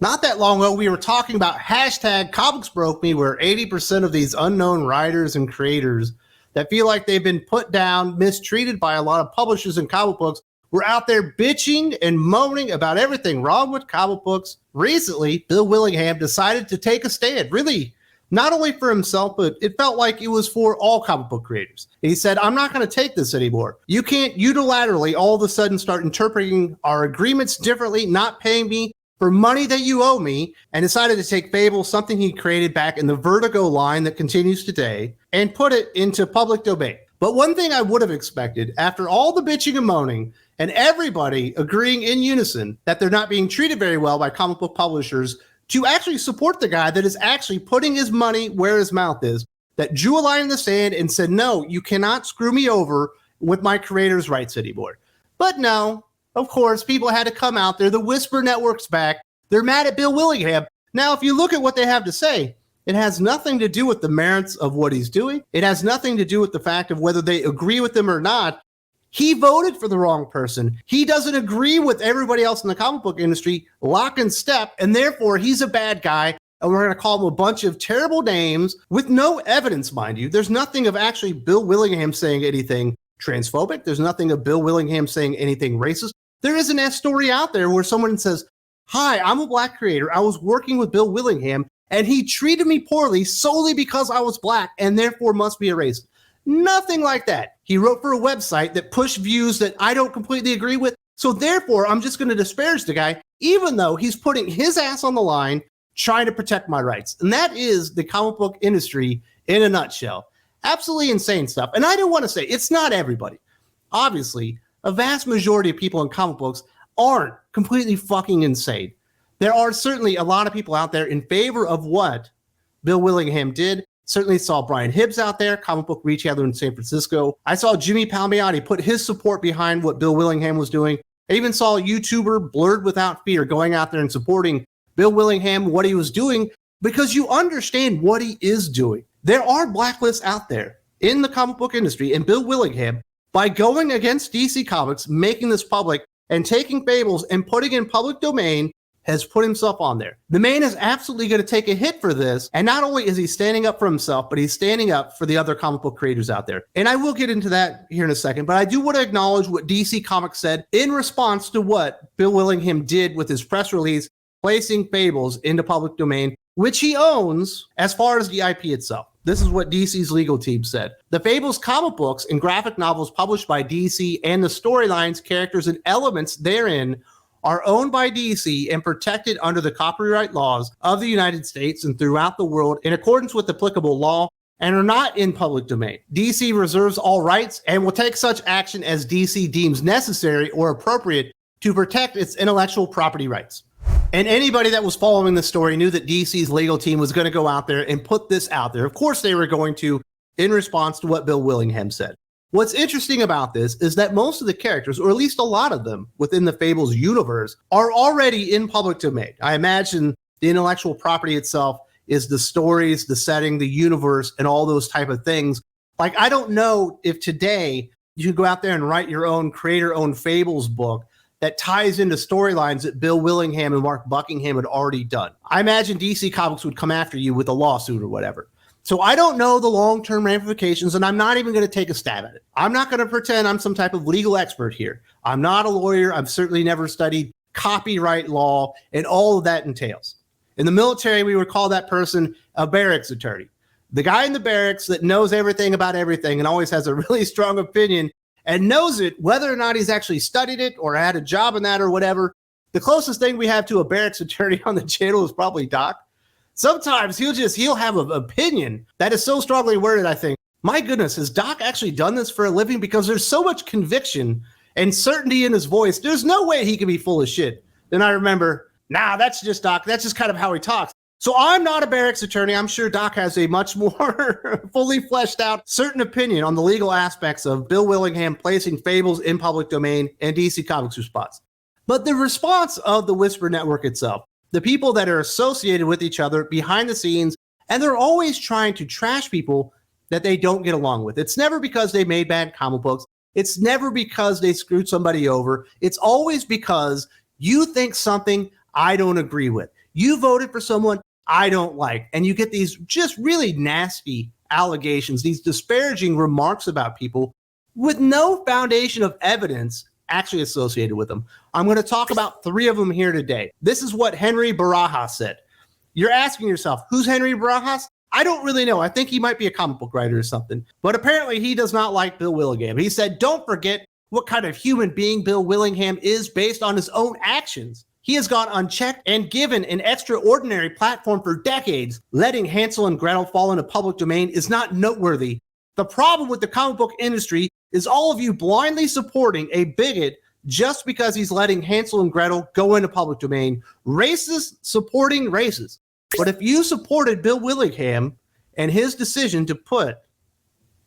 Not that long ago, we were talking about hashtag comics broke me, where 80% of these unknown writers and creators that feel like they've been put down, mistreated by a lot of publishers and comic books, were out there bitching and moaning about everything wrong with comic books. Recently, Bill Willingham decided to take a stand, really, not only for himself, but it felt like it was for all comic book creators. He said, I'm not going to take this anymore. You can't unilaterally all of a sudden start interpreting our agreements differently, not paying me for money that you owe me, and decided to take Fables, something he created back in the Vertigo line that continues today, and put it into public domain. But one thing I would have expected, after all the bitching and moaning, and everybody agreeing in unison that they're not being treated very well by comic book publishers, to actually support the guy that is actually putting his money where his mouth is, that drew a line in the sand and said, no, you cannot screw me over with my creators' rights anymore. But no, of course, people had to come out there. The Whisper Network's back. They're mad at Bill Willingham. Now, if you look at what they have to say, it has nothing to do with the merits of what he's doing. It has nothing to do with the fact of whether they agree with him or not. He voted for the wrong person. He doesn't agree with everybody else in the comic book industry, lock and step, and therefore he's a bad guy, and we're going to call him a bunch of terrible names with no evidence, mind you. There's nothing of actually Bill Willingham saying anything transphobic. There's nothing of Bill Willingham saying anything racist. There is an story out there where someone says, hi, I'm a black creator. I was working with Bill Willingham, and he treated me poorly solely because I was black and therefore must be a racist. Nothing like that. He wrote for a website that pushed views that I don't completely agree with. So therefore, I'm just going to disparage the guy, even though he's putting his ass on the line trying to protect my rights. And that is the comic book industry in a nutshell. Absolutely insane stuff. And I do want to say, it's not everybody. Obviously, a vast majority of people in comic books aren't completely fucking insane. There are certainly a lot of people out there in favor of what Bill Willingham did. Certainly saw Brian Hibbs out there, comic book retailer in San Francisco. I saw Jimmy Palmiotti put his support behind what Bill Willingham was doing. I even saw a YouTuber, Blurred Without Fear, going out there and supporting Bill Willingham, what he was doing, because you understand what he is doing. There are blacklists out there in the comic book industry, and Bill Willingham, by going against DC Comics, making this public, and taking Fables and putting it in public domain, has put himself on there. The man is absolutely going to take a hit for this, and not only is he standing up for himself, but he's standing up for the other comic book creators out there. And I will get into that here in a second, but I do want to acknowledge what DC Comics said in response to what Bill Willingham did with his press release, placing Fables into public domain, which he owns as far as the IP itself. This is what DC's legal team said. The Fables comic books and graphic novels published by DC and the storylines, characters, and elements therein are owned by DC and protected under the copyright laws of the United States and throughout the world in accordance with applicable law, and are not in public domain. DC reserves all rights and will take such action as DC deems necessary or appropriate to protect its intellectual property rights. And anybody that was following the story knew that DC's legal team was going to go out there and put this out there. Of course they were going to, in response to what Bill Willingham said. What's interesting about this is that most of the characters, or at least a lot of them within the Fables universe, are already in public domain. I imagine the intellectual property itself is the stories, the setting, the universe, and all those type of things. Like, I don't know if today you could go out there and write your own creator-owned Fables book that ties into storylines that Bill Willingham and Mark Buckingham had already done. I imagine DC Comics would come after you with a lawsuit or whatever. So I don't know the long-term ramifications, and I'm not even going to take a stab at it. I'm not going to pretend I'm some type of legal expert here. I'm not a lawyer. I've certainly never studied copyright law and all of that entails. In the military, we would call that person a barracks attorney. The guy in the barracks that knows everything about everything and always has a really strong opinion and knows it, whether or not he's actually studied it or had a job in that or whatever. The closest thing we have to a barracks attorney on the channel is probably Doc. Sometimes he'll have an opinion that is so strongly worded, I think, my goodness, has Doc actually done this for a living? Because there's so much conviction and certainty in his voice. There's no way he can be full of shit. Then I remember, nah, that's just Doc. That's just kind of how he talks. So I'm not a barracks attorney. I'm sure Doc has a much more fully fleshed out certain opinion on the legal aspects of Bill Willingham placing Fables in public domain and DC Comics' response. But the response of the Whisper Network itself, the people that are associated with each other behind the scenes, and they're always trying to trash people that they don't get along with. It's never because they made bad comic books. It's never because they screwed somebody over. It's always because you think something I don't agree with. You voted for someone I don't like. And you get these just really nasty allegations, these disparaging remarks about people with no foundation of evidence actually associated with them. I'm going to talk about 3 of them here today. This is what Henry Barajas said. You're asking yourself, who's Henry Barajas? I don't really know. I think he might be a comic book writer or something. But apparently he does not like Bill Willingham. He said, don't forget what kind of human being Bill Willingham is based on his own actions. He has gone unchecked and given an extraordinary platform for decades. Letting Hansel and Gretel fall into public domain is not noteworthy. The problem with the comic book industry is all of you blindly supporting a bigot just because he's letting Hansel and Gretel go into public domain. Racists supporting racists. But if you supported Bill Willingham and his decision to put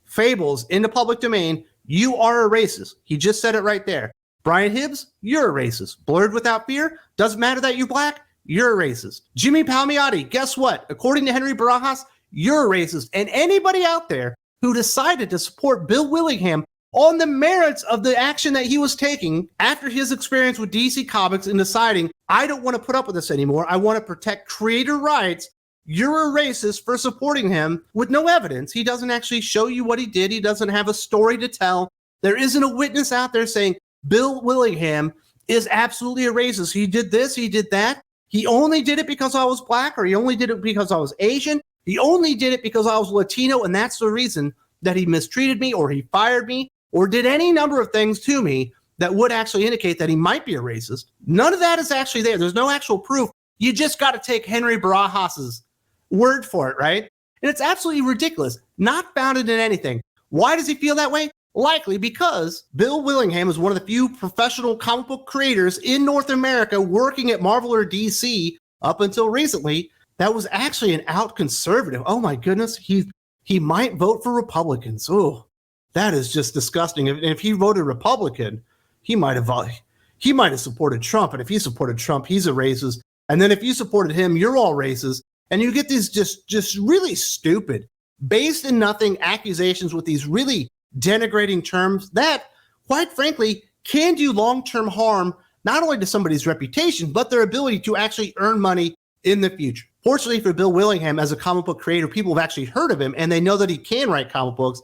Fables into public domain, you are a racist. He just said it right there. Brian Hibbs, you're a racist. Blurred Without Fear, doesn't matter that you're black, you're a racist. Jimmy Palmiotti, guess what? According to Henry Barajas, you're a racist. And anybody out there who decided to support Bill Willingham on the merits of the action that he was taking after his experience with DC Comics and deciding, I don't want to put up with this anymore, I want to protect creator rights, you're a racist for supporting him with no evidence. He doesn't actually show you what he did. He doesn't have a story to tell. There isn't a witness out there saying, Bill Willingham is absolutely a racist. He did this, he did that. He only did it because I was black, or he only did it because I was Asian. He only did it because I was Latino, and that's the reason that he mistreated me, or he fired me, or did any number of things to me that would actually indicate that he might be a racist. None of that is actually there. There's no actual proof. You just got to take Henry Barajas's word for it, right? And it's absolutely ridiculous. Not founded in anything. Why does he feel that way? Likely because Bill Willingham is one of the few professional comic book creators in North America working at Marvel or DC up until recently that was actually an out conservative. Oh my goodness, he might vote for Republicans. Oh, that is just disgusting. If he voted Republican, he might have supported Trump. And if he supported Trump, he's a racist. And then if you supported him, you're all racist. And you get these just really stupid, based in nothing accusations with these really denigrating terms that, quite frankly, can do long-term harm, not only to somebody's reputation, but their ability to actually earn money in the future. Fortunately for Bill Willingham, as a comic book creator, people have actually heard of him, and they know that he can write comic books,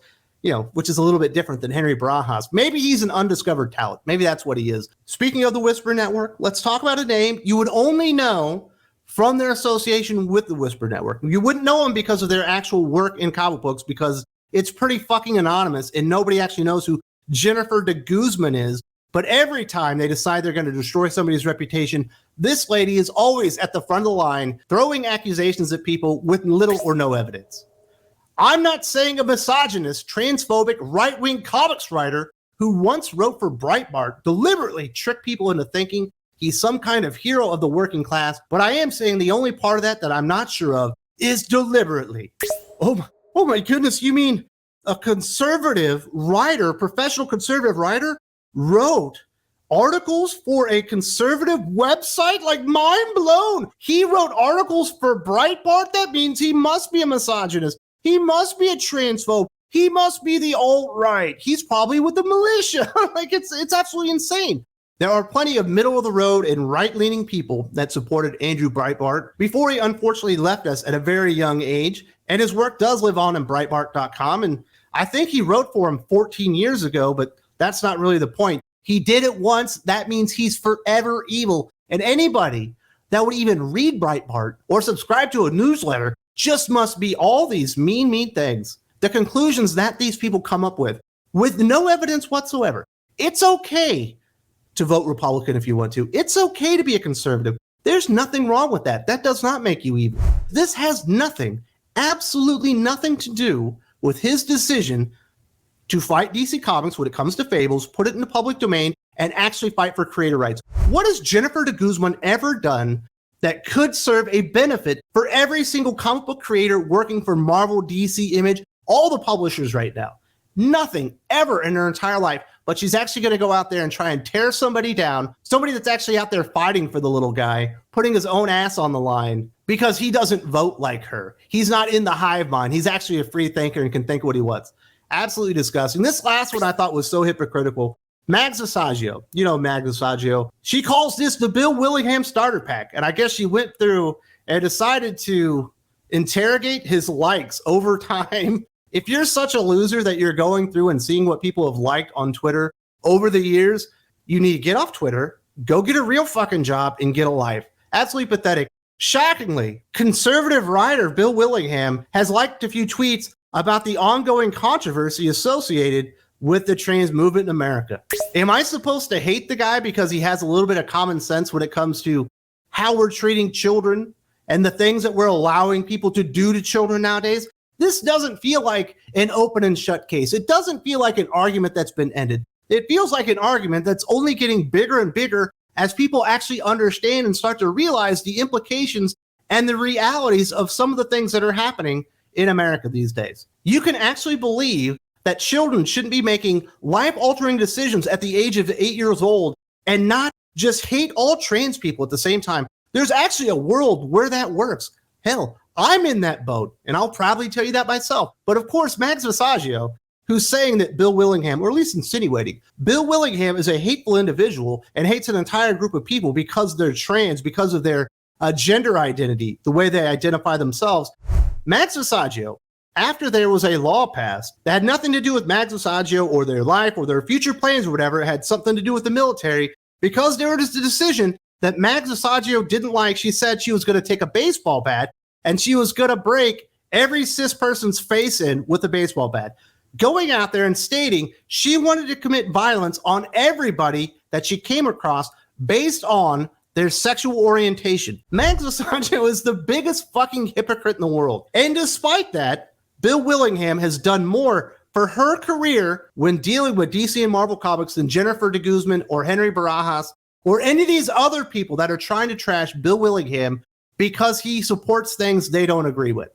which is a little bit different than Henry Barajas. Maybe he's an undiscovered talent. Maybe that's what he is. Speaking of the Whisper Network, let's talk about a name you would only know from their association with the Whisper Network. You wouldn't know them because of their actual work in comic books, because it's pretty fucking anonymous and nobody actually knows who Jennifer de Guzman is. But every time they decide they're going to destroy somebody's reputation, this lady is always at the front of the line, throwing accusations at people with little or no evidence. I'm not saying a misogynist, transphobic, right-wing comics writer who once wrote for Breitbart deliberately tricked people into thinking he's some kind of hero of the working class, but I am saying the only part of that I'm not sure of is deliberately. Oh my goodness, you mean a conservative writer, professional conservative writer, wrote articles for a conservative website? Like, mind blown. He wrote articles for Breitbart? That means he must be a misogynist. He must be a transphobe. He must be the alt-right. He's probably with the militia. Like, it's absolutely insane. There are plenty of middle-of-the-road and right-leaning people that supported Andrew Breitbart before he unfortunately left us at a very young age, and his work does live on in Breitbart.com, and I think he wrote for him 14 years ago, but that's not really the point. He did it once. That means he's forever evil, and anybody that would even read Breitbart or subscribe to a newsletter just must be all these mean things. The conclusions that these people come up with no evidence whatsoever. It's okay to vote Republican if you want to. It's okay to be a conservative. There's nothing wrong with that. That does not make you evil. This has nothing, absolutely nothing to do with his decision to fight DC Comics when it comes to Fables, put it in the public domain, and actually fight for creator rights. What has Jennifer de Guzman ever done that could serve a benefit for every single comic book creator working for Marvel, DC, Image, all the publishers right now? Nothing ever in her entire life. But she's actually going to go out there and try and tear somebody down, somebody that's actually out there fighting for the little guy, putting his own ass on the line because he doesn't vote like her. He's not in the hive mind. He's actually a free thinker and can think what he wants. Absolutely disgusting. This last one I thought was so hypocritical. Mags Vissagio, you know Mags Vissagio, she calls this the Bill Willingham starter pack. And I guess she went through and decided to interrogate his likes over time. If you're such a loser that you're going through and seeing what people have liked on Twitter over the years, you need to get off Twitter, go get a real fucking job, and get a life. Absolutely pathetic. Shockingly, conservative writer Bill Willingham has liked a few tweets about the ongoing controversy associated with the trans movement in America. Am I supposed to hate the guy because he has a little bit of common sense when it comes to how we're treating children and the things that we're allowing people to do to children nowadays? This doesn't feel like an open and shut case. It doesn't feel like an argument that's been ended. It feels like an argument that's only getting bigger and bigger as people actually understand and start to realize the implications and the realities of some of the things that are happening in America these days. You can actually believe that children shouldn't be making life-altering decisions at the age of 8 years old and not just hate all trans people at the same time. There's actually a world where that works. Hell, I'm in that boat, and I'll proudly tell you that myself. But of course, Mags Vissagio, who's saying that Bill Willingham, or at least insinuating, Bill Willingham is a hateful individual and hates an entire group of people because they're trans, because of their gender identity, the way they identify themselves. Mags Vissagio, after there was a law passed that had nothing to do with Mags Vissagio or their life or their future plans or whatever, it had something to do with the military, because there was a decision that Mags Vissagio didn't like. She said she was going to take a baseball bat and she was going to break every cis person's face in with a baseball bat, going out there and stating she wanted to commit violence on everybody that she came across based on their sexual orientation. Mags Vissagio is the biggest fucking hypocrite in the world. And despite that, Bill Willingham has done more for her career when dealing with DC and Marvel Comics than Jennifer de Guzman or Henry Barajas or any of these other people that are trying to trash Bill Willingham because he supports things they don't agree with.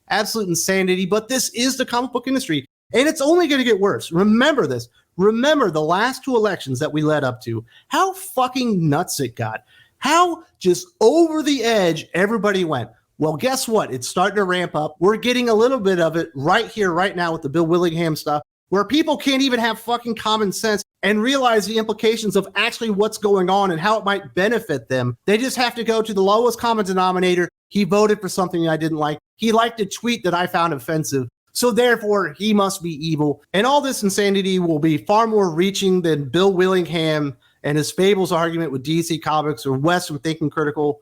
Absolute insanity, but this is the comic book industry, and it's only going to get worse. Remember this. Remember the last two elections that we led up to, how fucking nuts it got, how just over the edge everybody went. Well, guess what? It's starting to ramp up. We're getting a little bit of it right here, right now with the Bill Willingham stuff, where people can't even have fucking common sense and realize the implications of actually what's going on and how it might benefit them. They just have to go to the lowest common denominator. He voted for something I didn't like. He liked a tweet that I found offensive. So therefore, he must be evil. And all this insanity will be far more reaching than Bill Willingham and his Fables argument with DC Comics or Wes from Thinking Critical,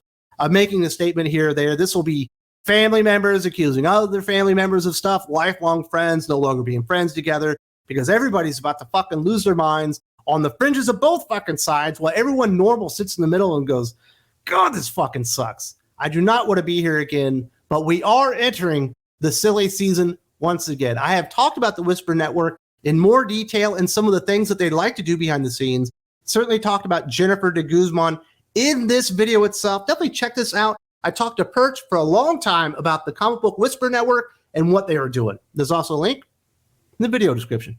making a statement here or there. This will be family members accusing other family members of stuff, lifelong friends no longer being friends together, because everybody's about to fucking lose their minds on the fringes of both fucking sides, while everyone normal sits in the middle and goes, God, this fucking sucks. I do not want to be here again, but we are entering the silly season once again. I have talked about the Whisper Network in more detail and some of the things that they'd like to do behind the scenes. Certainly talked about Jennifer de Guzman in this video itself. Definitely check this out. I talked to Perch for a long time about the Comic Book Whisper Network and what they were doing. There's also a link in the video description.